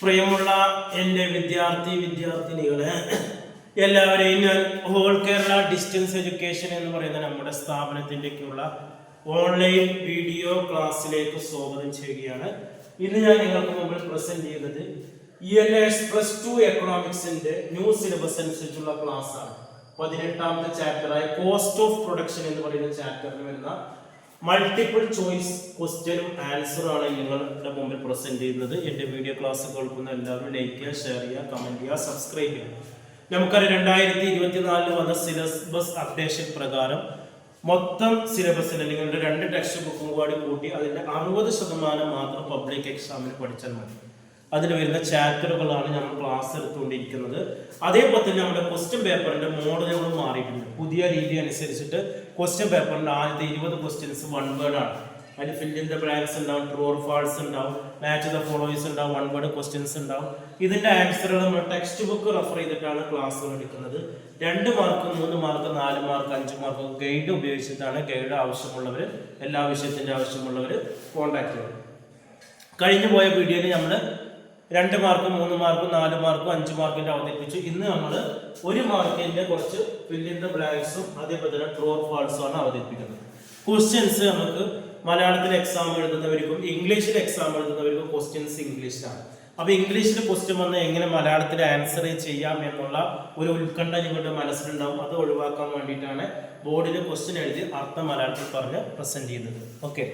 പ്രിയമുള്ള എൻ്റെ വിദ്യാർത്ഥിനികളെ എല്ലാവരെയും ഞാൻ ഹോൾ കേരള ഡിസ്റ്റൻസ് എഡ്യൂക്കേഷൻ എന്ന് പറയുന്ന നമ്മുടെ സ്ഥാപനത്തിൻ്റെക്കുള്ള ഓൺലൈൻ വീഡിയോ ക്ലാസ്സിലേക്ക് സ്വാഗതം ചെയ്യുകയാണ്. ഇന്ന് ഞാൻ നിങ്ങൾക്ക് മുമ്പിൽ പ്രസന്റ് ചെയ്യുന്നത് ENS+2 എക്കണോമിക്സിന്റെ ന്യൂ സിലബസ് അനുസരിച്ചുള്ള ക്ലാസ് ആണ്. 18ാമത്തെ ചാപ്റ്ററായ കോസ്റ്റ് ഓഫ് പ്രൊഡക്ഷൻ എന്ന് പറയുന്ന ചാപ്റ്ററിൽ വരുന്ന മൾട്ടിപ്പിൾ ചോയ്സ് ക്വസ്റ്റ്യനും ആൻസറും ആണ് നിങ്ങളുടെ മുമ്പിൽ പ്രസന്റ് ചെയ്യുന്നത്. എൻ്റെ വീഡിയോ ക്ലാസ് കേൾക്കുന്ന എല്ലാവരും ലൈക്ക് ചെയ്യുക, ഷെയർ ചെയ്യുക, കമന്റ് ചെയ്യുക, സബ്സ്ക്രൈബ് ചെയ്യുക. നമുക്കറിയാം 2024 വന്ന സിലബസ് അപ്ഡേഷൻ പ്രകാരം മൊത്തം സിലബസിൽ നിങ്ങളുടെ 2 ടെക്സ്റ്റ് ബുക്കും കൂടി കൂട്ടി അതിൻ്റെ 60% മാത്രം പബ്ലിക് എക്സാമിന് പഠിച്ചാൽ മതി. അതിൽ വരുന്ന ചാപ്റ്ററുകളാണ് നമ്മൾ ക്ലാസ് എടുത്തുകൊണ്ടിരിക്കുന്നത്. അതേപോലെ തന്നെ നമ്മുടെ ക്വസ്റ്റ്യൻ പേപ്പറിന്റെ മോഡലുകളും മാറിയിട്ടുണ്ട്. പുതിയ രീതി അനുസരിച്ചിട്ട് ക്വസ്റ്റ്യൻ പേപ്പറിന്റെ ആദ്യത്തെ 20 ക്വസ്റ്റ്യൻസ് 1 വേർഡ് ആണ്. അതിൽ ഫിൽ ഇൻ ദ ബ്ലാങ്ക്സ് ഉണ്ടാവും, ട്രൂ ഓർ ഫാൾസ് ഉണ്ടാവും, മാച്ച് ദ ഫോളോവേഴ്സ് ഉണ്ടാവും, 1 വേർഡ് ക്വസ്റ്റ്യൻസ് ഉണ്ടാവും. ഇതിന്റെ ആൻസറുകൾ നമ്മൾ ടെക്സ്റ്റ് ബുക്ക് റെഫർ ചെയ്തിട്ടാണ് ക്ലാസ്സുകൾ എടുക്കുന്നത്. 2 mark, 3 mark, 4 mark, 5 mark guide ഉപയോഗിച്ചിട്ടാണ്. ഗൈഡ് ആവശ്യമുള്ളവർ, എല്ലാ വിഷയത്തിന്റെ ആവശ്യമുള്ളവർ കോൺടാക്ട് ചെയ്യും. കഴിഞ്ഞു പോയ വീഡിയോയിൽ നമ്മൾ 2 മാർക്ക്, 3 മാർക്ക്, 4 മാർക്കും 5 മാർക്കിന്റെ അവതരിപ്പിച്ചു. ഇന്ന് നമ്മൾ 1 മാർക്കിന്റെ കുറച്ച് ഫിൽ ഇൻ ദ ബ്ലാങ്ക്സും അതേപോലെ തന്നെ ട്രൂ ഓർ ഫാൾസും ആണ് അവതരിപ്പിക്കുന്നത്. ക്വസ്റ്റ്യൻസ് നമുക്ക് മലയാളത്തിൽ എക്സാം എഴുതുന്നവർക്കും ഇംഗ്ലീഷിൽ എക്സാം എഴുതുന്നവർക്കും ക്വസ്റ്റ്യൻസ് ഇംഗ്ലീഷിലാണ്. അപ്പൊ ഇംഗ്ലീഷിൽ ക്വസ്റ്റ്യൻ വന്ന് എങ്ങനെ മലയാളത്തിൽ ആൻസർ ചെയ്യാം എന്നുള്ള ഒരു ഉത്കണ്ഠ നിങ്ങളുടെ മനസ്സിലുണ്ടാവും. അത് ഒഴിവാക്കാൻ വേണ്ടിയിട്ടാണ് ബോർഡിൽ ക്വസ്റ്റ്യൻ എഴുതി അർത്ഥം മലയാളത്തിൽ പറഞ്ഞ് പ്രസന്റ് ചെയ്യുന്നത്. Okay,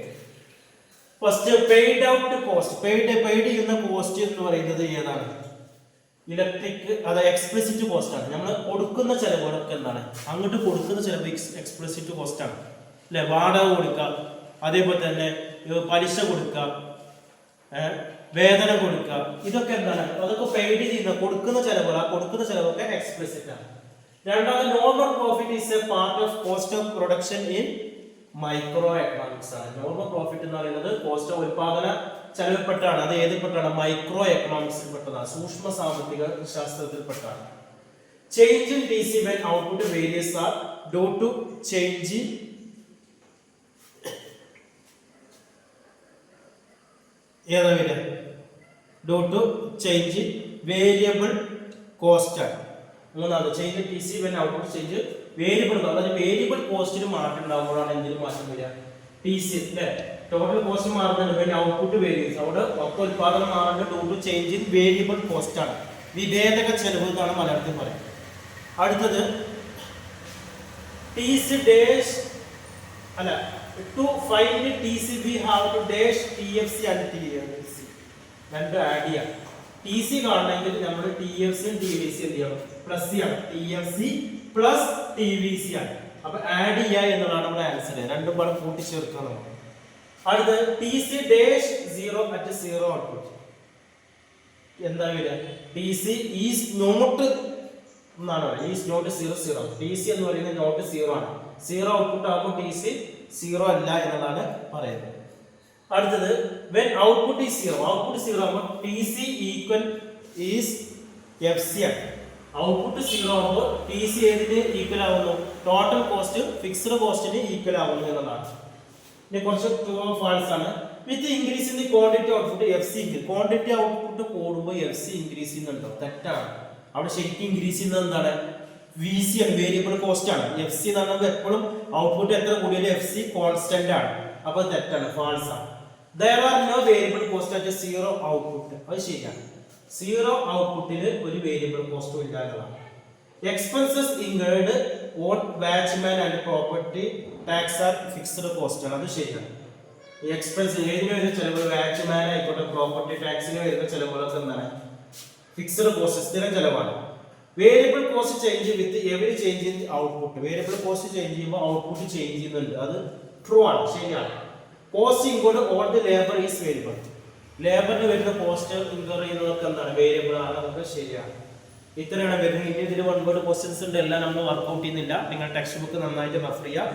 first paid out cost. Paid ചെയ്യുന്ന കോസ്റ്റ് എന്ന് പറയുന്നത് ഏതാണ്? ഇലക്ട്രിക്, അത് എക്സ്പ്ലിസിറ്റ് കോസ്റ്റ് ആണ്. നമ്മൾ കൊടുക്കുന്ന ചെലവുകളൊക്കെ എന്താണ്? അങ്ങോട്ട് കൊടുക്കുന്ന ചെലവ് എക്സ്പ്ലിസിറ്റ് കോസ്റ്റ് ആണ് അല്ലെ? വാടക കൊടുക്കുക, അതേപോലെ തന്നെ പലിശ കൊടുക്കുക, വേതനം കൊടുക്കുക, ഇതൊക്കെ എന്താണ്? അതൊക്കെ പെയ്ഡ് ചെയ്യുന്ന കൊടുക്കുന്ന ചെലവുകൾ. ആ കൊടുക്കുന്ന ചെലവൊക്കെ എക്സ്പ്ലിസിറ്റ് ആണ്. രണ്ടാമത് normal profit is A part of cost of production in micro economics ആണ്. നോർമൽ പ്രോഫിറ്റ് എന്ന് പറയുന്നത് കോസ്റ്റ് ഓഫ് ഉൽപാദന ചെലവിൽപ്പെട്ടാണ്. അത് ഏതിൽപ്പെട്ടാണ്? മൈക്രോ എക്കണോമിക്സിൽ പെട്ടതാണ്, സൂക്ഷ്മ സാമ്പത്തിക ശാസ്ത്രത്തിൽപ്പെട്ടാണ്. Change in DC when output varies are due to change in ഏതാ വരിക? Due to change in variable cost ആണ്. മൂന്നാമത് change in DC when output change variable, അതായത് വേരിയബിൾ കോസ്റ്റിന് മാറ്റം ഉണ്ടാകുമ്പോഴാണ് എന്തിനും മാറ്റം വരിക? TC അല്ലെ? ടോട്ടൽ കോസ്റ്റ് മാറുന്നുണ്ട്, ഔട്ട്പുട്ട് വേരിയൻസ്. അവിടെ മൊത്തം ഉത്പാദനം മാറുന്നത് due to change in variable cost ആണ്. വിഭേദക ചെലവ് എന്നാണ് മലയാളത്തിൽ പറയുന്നത്. അടുത്തത് TC ഡാഷ് അല്ല, to find TC we have to dash TFC and TVC രണ്ടും ആഡ് ചെയ്യാം. TC കാണണമെങ്കിൽ നമ്മൾ TFC TVC എന്ത് ചെയ്യണം? പ്ലസ് ചെയ്യണം. TFC പ്ലസ് TVC ആണ്. അപ്പൊ ആഡ് ചെയ്യുക എന്നുള്ളതാണ് നമ്മുടെ ആൻസർ. രണ്ടും പാടെ കൂട്ടിച്ചേർക്കുക. അടുത്ത് TC ഡാഷ് 0 at 0 ഔട്ട്പുട്ട് എന്താ വരിക? TC ഈസ് നോട്ട് എന്നാണ് പറയുന്നത്. ഈസ് നോട്ട് 0 TC എന്ന് പറയുന്നത് നോട്ട് 0 ആണ്. 0 ഔട്ട്പുട്ട് ആകുമ്പോൾ TC 0 അല്ല എന്നതാണ് പറയുന്നത്. അടുത്തത് when output is 0, ഔട്ട്പുട്ട് 0 ആകുമ്പോൾ TC ഈക്വൽ ഈസ് FC ആണ്. ഔട്ട്പുട്ട് 0 ആകുമ്പോൾ TC ഏതിന് ഈക്വൽ ആവുന്നു? ടോട്ടൽ കോസ്റ്റ് ഫിക്സ്ഡ് കോസ്റ്റിന് ഈക്വൽ ആവുന്നു എന്നതാണ്. ഇനി കുറച്ച് ട്രൂ ഓർ ഫാൾസ് ആണ്. With increase in the quantity output FC increase. Quantity output കൂടുമ്പോൾ FC ഇൻക്രീസ് ചെയ്യുന്നുണ്ടോ? തെറ്റാണ്. അവിടെ ശരിക്കും ഇൻക്രീസ് ചെയ്യുന്നത് എന്താണ്? VC ആണ്, വേരിയബിൾ കോസ്റ്റ് ആണ്. FC എന്ന് പറയുമ്പോൾ എപ്പോഴും ഔട്ട്പുട്ട് എത്ര കൂടിയാലും FC കോൺസ്റ്റന്റ് ആണ്. അപ്പൊ തെറ്റാണ്, ഫാൾസ് ആണ്. There are no variable cost at 0 output. അത് ശരിയാണ്. 0 ഔട്ട്പുട്ടിന് ഒരു വേരിയബിൾ കോസ്റ്റും ഇല്ലാത്തതാണ്. Expenses incurred on watchman and property tax R fixed cost ആണ്. അത് ശരിയാണ്. ഈ എക്സ്പെൻസ് ഏതിന് വരുന്ന ചെലവ്, വാച്ച്മാൻ ആയിക്കോട്ടെ പ്രോപ്പർട്ടി ടാക്സിന് വരുന്ന ചെലവുകളൊക്കെ എന്താണ്? ഫിക്സ്ഡ് കോസ്റ്റ്, സ്ഥിരം ചെലവാണ്. Variable cost change with every change in output. Variable cost change ചെയ്യുമ്പോൾ ഔട്ട്പുട്ട് ചേഞ്ച് ചെയ്യുന്നുണ്ട്. അത് ട്രൂ ആണ്, ശരിയാണ്. Cost include all the labour is variable. ലേബറിന് വരുന്ന കോസ്റ്റ് ഇൻക്ലൂഡ് ചെയ്യുന്നതൊക്കെ എന്താണ്? വേരിയബിൾ ആണ്. അതൊക്കെ ശരിയാണ്. ഇത്രയാണ് വരുന്നത്. ഇനി ഇതിൽ 1 വേർഡ് ക്വസ്റ്റ്യൻസ് ഉണ്ട്, എല്ലാം നമ്മൾ വർക്ക്ഔട്ട് ചെയ്യുന്നില്ല. നിങ്ങൾ ടെക്സ്റ്റ് ബുക്ക് നന്നായിട്ട് റെഫർ ചെയ്യുക.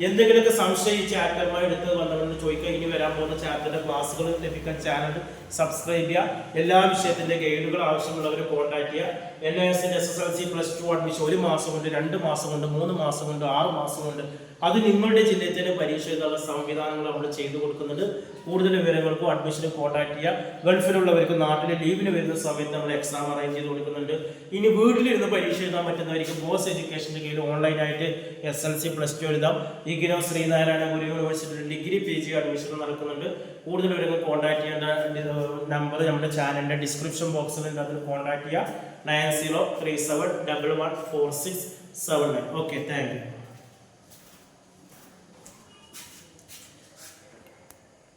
എന്തെങ്കിലുമൊക്കെ സംശയം ഈ ചാപ്റ്ററുമായി എടുത്ത് വന്നവരെന്ന് ചോദിക്കുക. ഇനി വരാൻ പോകുന്ന ചാപ്റ്ററിന്റെ ക്ലാസ്സുകൾ ലഭിക്കാൻ ചാനൽ സബ്സ്ക്രൈബ് ചെയ്യുക. എല്ലാ വിഷയത്തിന്റെ ഗൈഡുകൾ ആവശ്യമുള്ളവരെ കോൺടാക്ട് ചെയ്യുക. NISന്റെ SSLC +2 അഡ്മിഷൻ 1 മാസം കൊണ്ട്, 2 മാസം കൊണ്ട്, 3 മാസം കൊണ്ട്, 6 മാസം കൊണ്ട്, അത് നിങ്ങളുടെ ജില്ലയിൽ തന്നെ പരീക്ഷ എഴുതാനുള്ള സംവിധാനങ്ങൾ അവിടെ ചെയ്തു കൊടുക്കുന്നുണ്ട്. കൂടുതൽ വിവരങ്ങൾക്കും അഡ്മിഷനും കോൺടാക്ട് ചെയ്യുക. ഗൾഫിലുള്ളവർക്ക് നാട്ടിലെ ലീവിന് വരുന്ന സമയത്ത് നമ്മൾ എക്സാം അറേഞ്ച് ചെയ്ത് കൊടുക്കുന്നുണ്ട്. ഇനി വീട്ടിലിരുന്ന് പരീക്ഷ എഴുതാൻ പറ്റുന്നവർക്ക് ബോസ് എഡ്യൂക്കേഷൻ്റെ കീഴിൽ ഓൺലൈനായിട്ട് SLC +2 എഴുതാം. IGNOU ശ്രീനാരായണ ഗുരു യൂണിവേഴ്സിറ്റിയിൽ ഡിഗ്രി PG അഡ്മിഷൻ നടക്കുന്നുണ്ട്. കൂടുതൽ വിവരങ്ങൾ കോൺടാക്ട് ചെയ്യേണ്ട നമ്പർ നമ്മുടെ ചാനലിന്റെ ഡിസ്ക്രിപ്ഷൻ ബോക്സിൽ അതിൽ കോൺടാക്ട് ചെയ്യുക. 9037114679. Okay, thank you.